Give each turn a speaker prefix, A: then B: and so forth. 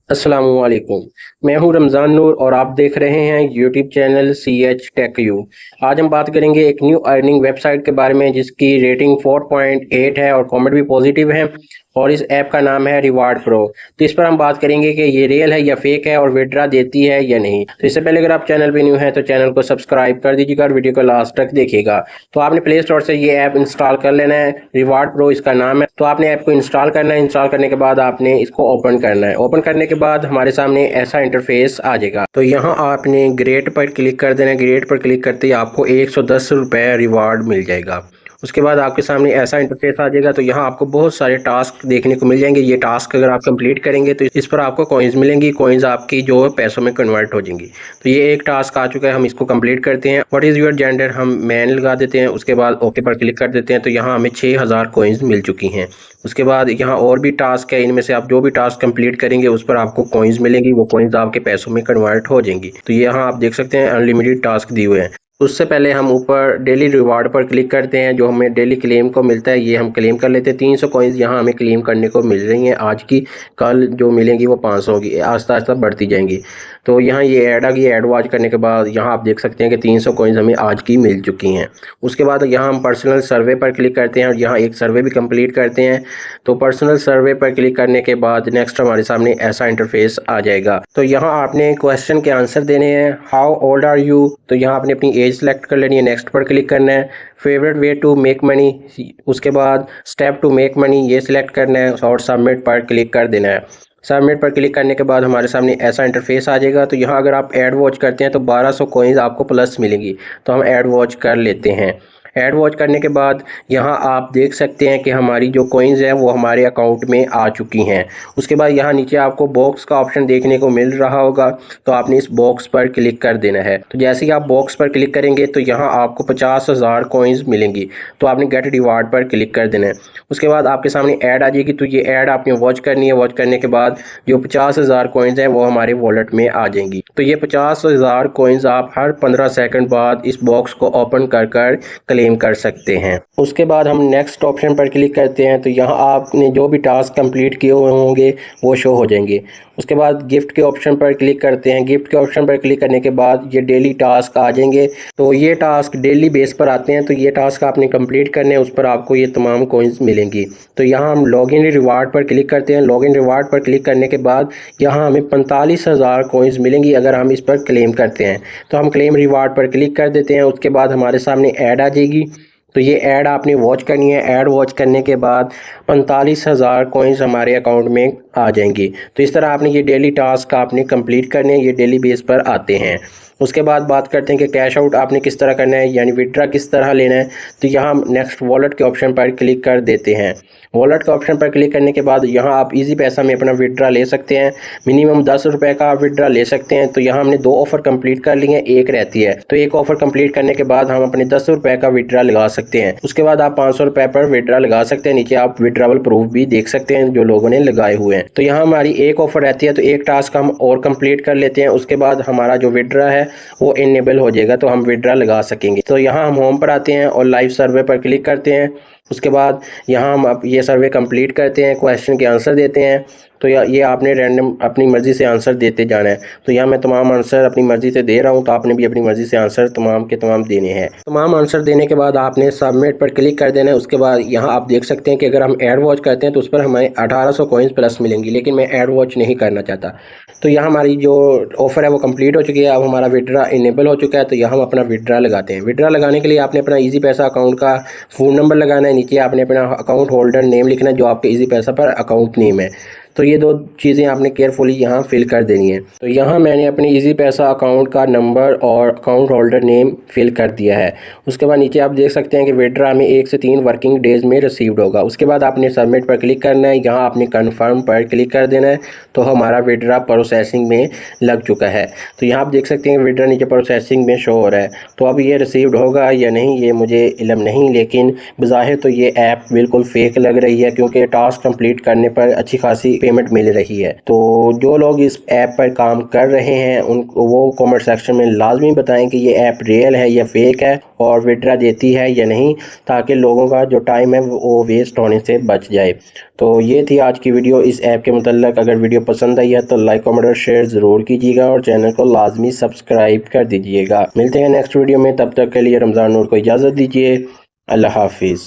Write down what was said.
A: अस्सलामुअलैकुम। मैं हूं रमज़ान नूर और आप देख रहे हैं YouTube channel CH tech you. आज हम बात करेंगे एक न्यू अर्निंग वेबसाइट के बारे में जिसकी रेटिंग 4.8 है और कमेंट भी पॉजिटिव है और इस ऐप का नाम है रिवार्ड प्रो। तो इस पर हम बात करेंगे कि ये रियल है या फेक है और विड्रा देती है या नहीं। तो इससे पहले अगर आप चैनल पे न्यू हैं तो चैनल को सब्सक्राइब कर दीजिएगा और वीडियो को लास्ट तक देखिएगा। तो आपने प्ले स्टोर से ये ऐप इंस्टॉल कर लेना है, रिवार्ड प्रो इसका नाम है। तो आपने ऐप को इंस्टॉल करना है। इंस्टॉल करने के बाद आपने इसको ओपन करना है। ओपन करने के बाद हमारे सामने ऐसा इंटरफेस आ जाएगा। तो यहाँ आपने ग्रेट पर क्लिक कर देना है। ग्रेट पर क्लिक करते ही आपको 110 रुपये रिवार्ड मिल जाएगा। उसके बाद आपके सामने ऐसा इंटरफेस आ जाएगा। तो यहाँ आपको बहुत सारे टास्क देखने को मिल जाएंगे। ये टास्क अगर आप कंप्लीट करेंगे तो इस पर आपको कॉइन्स मिलेंगी। कॉइन्स आपकी जो पैसों में कन्वर्ट हो जाएंगी। तो ये एक टास्क आ चुका है, हम इसको कंप्लीट करते हैं। व्हाट इज़ योर जेंडर हम मैन लगा देते हैं। उसके बाद ओके पर क्लिक कर देते हैं। तो यहाँ हमें 6000 कॉइन्स मिल चुकी हैं। उसके बाद यहाँ और भी टास्क है, इनमें से आप जो भी टास्क कंप्लीट करेंगे उस पर आपको कॉइन्स मिलेंगी। वो कॉइन्स आपके पैसों में कन्वर्ट हो जाएंगी। तो यहाँ आप देख सकते हैं अनलिमिटेड टास्क दिए हुए हैं। उससे पहले हम ऊपर डेली रिवार्ड पर क्लिक करते हैं। जो हमें डेली क्लेम को मिलता है ये हम क्लेम कर लेते हैं। 300 कॉइन्स यहाँ हमें क्लेम करने को मिल रही हैं आज की। कल जो मिलेंगी वो 500 होगी, आस्ता आस्ता बढ़ती जाएंगी। तो यहाँ ये ऐड आ गई। ऐड वॉच करने के बाद यहाँ आप देख सकते हैं कि 300 कॉइन्स हमें आज की मिल चुकी हैं। उसके बाद यहाँ हम पर्सनल सर्वे पर क्लिक करते हैं और यहाँ एक सर्वे भी कंप्लीट करते हैं। तो पर्सनल सर्वे पर क्लिक करने के बाद नेक्स्ट हमारे सामने ऐसा इंटरफेस आ जाएगा। तो यहाँ आपने क्वेश्चन के आंसर देने हैं। हाउ ओल्ड आर यू, तो यहाँ आपने अपनी एज सेलेक्ट कर लेनी है। नेक्स्ट पर क्लिक करना है। Favourite way to make money, उसके बाद स्टेप टू मेक मनी ये सिलेक्ट करना है और सबमिट पर क्लिक कर देना है। सबमिट पर क्लिक करने के बाद हमारे सामने ऐसा इंटरफेस आ जाएगा। तो यहाँ अगर आप ऐड वॉच करते हैं तो 1200 कॉइन्स आपको प्लस मिलेंगी। तो हम ऐड वॉच कर लेते हैं। ऐड वॉच करने के बाद यहाँ आप देख सकते हैं कि हमारी जो कॉइन्स हैं वो हमारे अकाउंट में आ चुकी हैं। उसके बाद यहाँ नीचे आपको बॉक्स का ऑप्शन देखने को मिल रहा होगा। तो आपने इस बॉक्स पर क्लिक कर देना है। तो जैसे ही आप बॉक्स पर क्लिक करेंगे तो यहाँ आपको 50,000 कॉइन्स मिलेंगी। तो आपने गेट रिवार्ड पर क्लिक कर देना है। उसके बाद आपके सामने ऐड आ जाएगी। तो ये ऐड आपने वॉच करनी है। वॉच करने के बाद जो 50,000 कॉइन्स हैं वो हमारे वॉलेट में आ जाएंगी। तो ये 50,000 कॉइन्स आप हर 15 सेकंड बाद इस बॉक्स को ओपन कर क्लेम कर सकते हैं। उसके बाद हम नेक्स्ट ऑप्शन पर क्लिक करते हैं। तो यहाँ आपने जो भी टास्क कंप्लीट किए हुए होंगे वो शो हो जाएंगे। उसके बाद गिफ्ट के ऑप्शन पर क्लिक करते हैं। गिफ्ट के ऑप्शन पर क्लिक करने के बाद ये डेली टास्क आ जाएंगे। तो ये टास्क डेली बेस पर आते हैं। तो ये टास्क आपने कंप्लीट करने हैं, उस पर आपको ये तमाम कॉइन्स मिलेंगी। तो यहाँ हम लॉगिन रिवार्ड पर क्लिक करते हैं। लॉगिन रिवार्ड पर क्लिक करने के बाद यहाँ हमें 45,000 कॉइन्स मिलेंगी अगर हम इस पर क्लेम करते हैं। तो हम क्लेम रिवार्ड पर क्लिक कर देते हैं। उसके बाद हमारे सामने ऐड आ जाएगी। तो ये ऐड आपने वॉच करनी है। ऐड वॉच करने के बाद 45,000 कॉइन्स हमारे अकाउंट में आ जाएंगी। तो इस तरह आपने ये डेली टास्क आपने कंप्लीट करने हैं। ये डेली बेस पर आते हैं। उसके बाद बात करते हैं कि कैश आउट आपने किस तरह करना है, यानी विड्रा किस तरह लेना है। तो यहाँ हम नेक्स्ट वॉलेट के ऑप्शन पर क्लिक कर देते हैं। वॉलेट के ऑप्शन पर क्लिक करने के बाद यहाँ आप इजी पैसा में अपना विड्रा ले सकते हैं। मिनिमम 10 रुपये का आप विड्रा ले सकते हैं। तो यहाँ हमने 2 ऑफर कंप्लीट कर लिए हैं, एक रहती है। तो एक ऑफर कंप्लीट करने के बाद हम अपने 10 रुपये का विड्रा लगा सकते हैं। उसके बाद आप 500 रुपये पर विड्रा लगा सकते हैं। नीचे आप विड्रावल प्रूफ भी देख सकते हैं जो लोगों ने लगाए हुए हैं। तो यहाँ हमारी एक ऑफर रहती है। तो एक टास्क हम और कंप्लीट कर लेते हैं। उसके बाद हमारा जो विड्रा है वो इनेबल हो जाएगा। तो हम विड्रा लगा सकेंगे। तो यहाँ हम होम पर आते हैं और लाइव सर्वे पर क्लिक करते हैं। उसके बाद यहाँ हम अब ये सर्वे कंप्लीट करते हैं, क्वेश्चन के आंसर देते हैं। तो ये आपने रैंडम अपनी मर्ज़ी से आंसर देते जाना है। तो यहाँ मैं तमाम आंसर अपनी मर्ज़ी से दे रहा हूँ। तो आपने भी अपनी मर्ज़ी से आंसर तमाम के तमाम देने हैं। तमाम आंसर देने के बाद आपने सबमिट पर क्लिक कर देना है। उसके बाद यहाँ आप देख सकते हैं कि अगर हम ऐड वॉच करते हैं तो उस पर हमें 1800 कॉइन्स प्लस मिलेंगी। लेकिन मैं ऐड वॉच नहीं करना चाहता। तो यहाँ हमारी जो ऑफ़र है वो कंप्लीट हो चुकी है। अब हमारा विड्रा इनेबल हो चुका है। तो यहाँ हम अपना विड्रा लगाते हैं। विड्रा लगाने के लिए आपने अपना ईजी पैसा अकाउंट का फ़ोन नंबर लगाना है। नीचे आपने अपना अकाउंट होल्डर नेम लिखना है जो आपके ईजी पैसा पर अकाउंट नेम है। तो ये 2 चीज़ें आपने केयरफुली यहाँ फिल कर देनी है। तो यहाँ मैंने अपनी ईजी पैसा अकाउंट का नंबर और अकाउंट होल्डर नेम फिल कर दिया है। उसके बाद नीचे आप देख सकते हैं कि विड्रा में 1 से 3 वर्किंग डेज़ में रिसीव्ड होगा। उसके बाद आपने सबमिट पर क्लिक करना है। यहाँ आपने कन्फर्म पर क्लिक कर देना है। तो हमारा विड्रा प्रोसेसिंग में लग चुका है। तो यहाँ आप देख सकते हैं कि विड्रा नीचे प्रोसेसिंग में शो हो रहा है। तो अब ये रिसीव्ड होगा या नहीं ये मुझे इल्म नहीं, लेकिन बज़ाहिर तो ये ऐप बिल्कुल फेक लग रही है क्योंकि टास्क कंप्लीट करने पर अच्छी खासी पेमेंट मिल रही है। तो जो लोग इस ऐप पर काम कर रहे हैं उनको वो कमेंट सेक्शन में लाजमी बताएं कि ये ऐप रियल है या फेक है और विड्रा देती है या नहीं, ताकि लोगों का जो टाइम है वो वेस्ट होने से बच जाए। तो ये थी आज की वीडियो इस ऐप के मतलब। अगर वीडियो पसंद आई है तो लाइक कमेंट और शेयर ज़रूर कीजिएगा और चैनल को लाजमी सब्सक्राइब कर दीजिएगा। मिलते हैं नेक्स्ट वीडियो में, तब तक के लिए रमज़ान नूर को इजाज़त दीजिए। अल्लाह हाफिज़।